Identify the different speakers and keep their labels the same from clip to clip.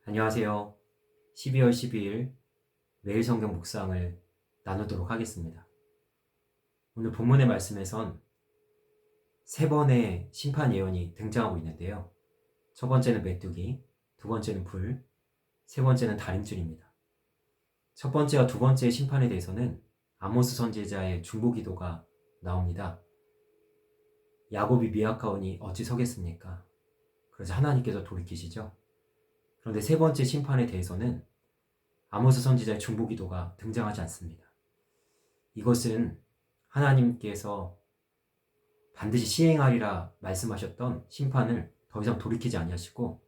Speaker 1: 안녕하세요. 12월 12일 매일 성경 묵상을 나누도록 하겠습니다. 오늘 본문의 말씀에선 세 번의 심판 예언이 등장하고 있는데요. 첫 번째는 메뚜기, 두 번째는 불, 세 번째는 다림줄입니다. 첫 번째와 두 번째의 심판에 대해서는 아모스 선지자의 중보 기도가 나옵니다. 야곱이 미약하오니 어찌 서겠습니까? 그래서 하나님께서 돌이키시죠. 그런데 세 번째 심판에 대해서는 아모스 선지자의 중보 기도가 등장하지 않습니다. 이것은 하나님께서 반드시 시행하리라 말씀하셨던 심판을 더 이상 돌이키지 아니하시고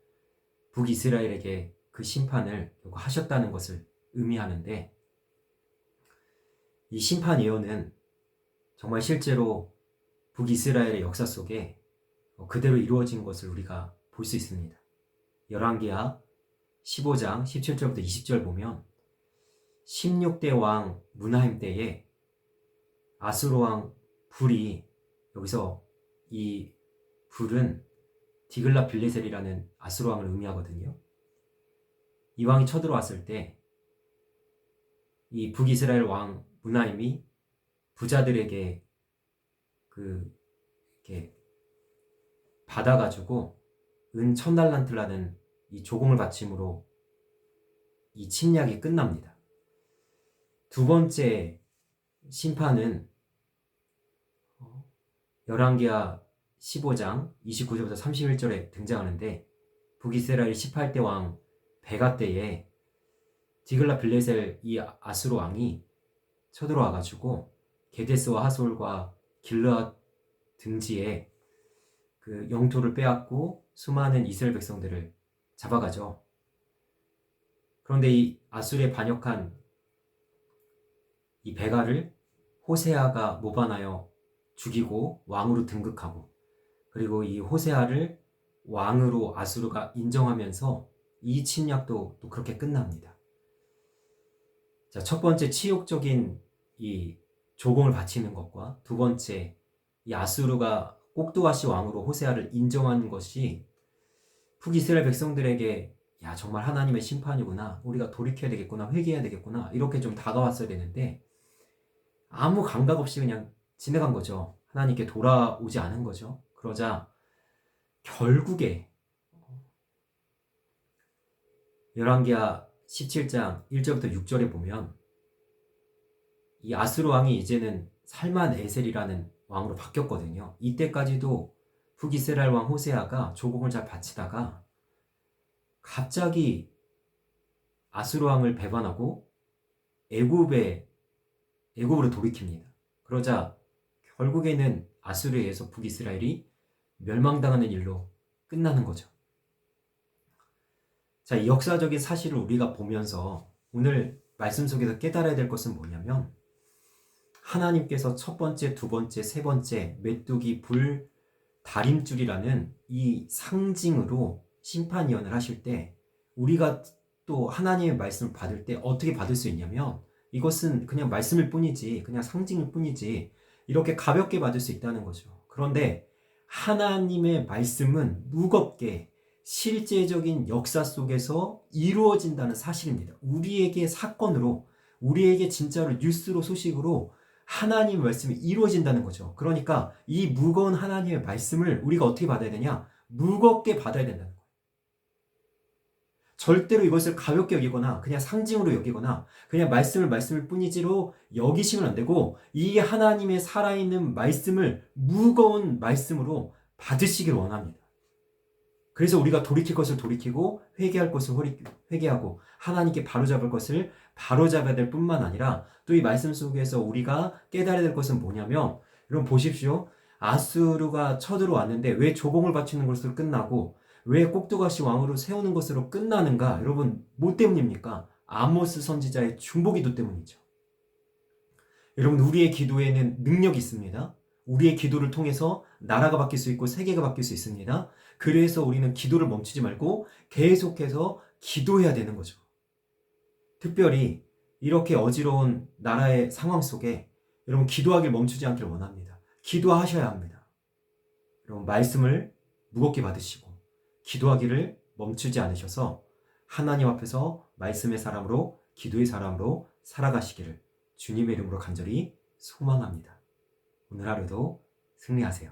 Speaker 1: 북이스라엘에게 그 심판을 하셨다는 것을 의미하는데, 이 심판 예언은 정말 실제로 북이스라엘의 역사 속에 그대로 이루어진 것을 우리가 볼 수 있습니다. 열왕기하 15장 17절부터 20절 보면 16대 왕 문하임 때에 아수르 왕 불이, 여기서 이 불은 디글라 빌레셀이라는 아수르 왕을 의미하거든요. 이 왕이 쳐들어왔을 때 이 북이스라엘 왕 문하임이 부자들에게 이렇게 받아가지고 은 1000달란트라는 이 조공을 바침으로 이 침략이 끝납니다. 두 번째 심판은 열왕기하 15장 29절부터 31절에 등장하는데, 북이스라엘 18대 왕 베가 때에 디글라 빌레셀 이 아수르 왕이 쳐들어와가지고 게데스와 하솔과 길르앗 등지에 그 영토를 빼앗고 수많은 이스라엘 백성들을 잡아가죠. 그런데 이 아수르에 반역한 이 베가를 호세아가 모반하여 죽이고 왕으로 등극하고, 그리고 이 호세아를 왕으로 아수르가 인정하면서 이 침략도 또 그렇게 끝납니다. 자, 첫 번째 치욕적인 이 조공을 바치는 것과 두 번째 이 아수르가 꼭두아시 왕으로 호세아를 인정하는 것이 북이스라엘 백성들에게 야, 정말 하나님의 심판이구나, 우리가 돌이켜야 되겠구나, 회개해야 되겠구나, 이렇게 좀 다가왔어야 되는데 아무 감각 없이 그냥 지나간 거죠. 하나님께 돌아오지 않은 거죠. 그러자 결국에 열왕기하 17장 1절부터 6절에 보면 이 아수르 왕이 이제는 살만 에셀이라는 왕으로 바뀌었거든요. 이때까지도 북이스라엘 왕 호세아가 조공을 잘 바치다가 갑자기 아수르 왕을 배반하고 애굽으로 돌이킵니다. 그러자 결국에는 아수르에 의해서 북이스라엘이 멸망당하는 일로 끝나는 거죠. 자, 이 역사적인 사실을 우리가 보면서 오늘 말씀 속에서 깨달아야 될 것은 뭐냐면, 하나님께서 첫 번째, 두 번째, 세 번째 메뚜기, 불, 다림줄이라는 이 상징으로 심판 예언을 하실 때 우리가 또 하나님의 말씀을 받을 때 어떻게 받을 수 있냐면, 이것은 그냥 말씀일 뿐이지, 그냥 상징일 뿐이지, 이렇게 가볍게 받을 수 있다는 거죠. 그런데 하나님의 말씀은 무겁게 실제적인 역사 속에서 이루어진다는 사실입니다. 우리에게 사건으로, 우리에게 진짜로 뉴스로, 소식으로 하나님의 말씀이 이루어진다는 거죠. 그러니까 이 무거운 하나님의 말씀을 우리가 어떻게 받아야 되냐? 무겁게 받아야 된다는 거예요. 절대로 이것을 가볍게 여기거나 그냥 상징으로 여기거나 그냥 말씀일 뿐이지로 여기시면 안 되고, 이 하나님의 살아있는 말씀을 무거운 말씀으로 받으시길 원합니다. 그래서 우리가 돌이킬 것을 돌이키고 회개할 것을 회개하고 하나님께 바로잡을 것을 바로잡아야 될 뿐만 아니라, 또 이 말씀 속에서 우리가 깨달아야 될 것은 뭐냐면, 여러분 보십시오. 아수르가 쳐들어왔는데 왜 조공을 바치는 것으로 끝나고 왜 꼭두가시 왕으로 세우는 것으로 끝나는가? 여러분, 뭐 때문입니까? 아모스 선지자의 중보기도 때문이죠. 여러분, 우리의 기도에는 능력이 있습니다. 우리의 기도를 통해서 나라가 바뀔 수 있고 세계가 바뀔 수 있습니다. 그래서 우리는 기도를 멈추지 말고 계속해서 기도해야 되는 거죠. 특별히 이렇게 어지러운 나라의 상황 속에 여러분, 기도하길 멈추지 않기를 원합니다. 기도하셔야 합니다. 여러분, 말씀을 무겁게 받으시고 기도하기를 멈추지 않으셔서 하나님 앞에서 말씀의 사람으로, 기도의 사람으로 살아가시기를 주님의 이름으로 간절히 소망합니다. 오늘 하루도 승리하세요.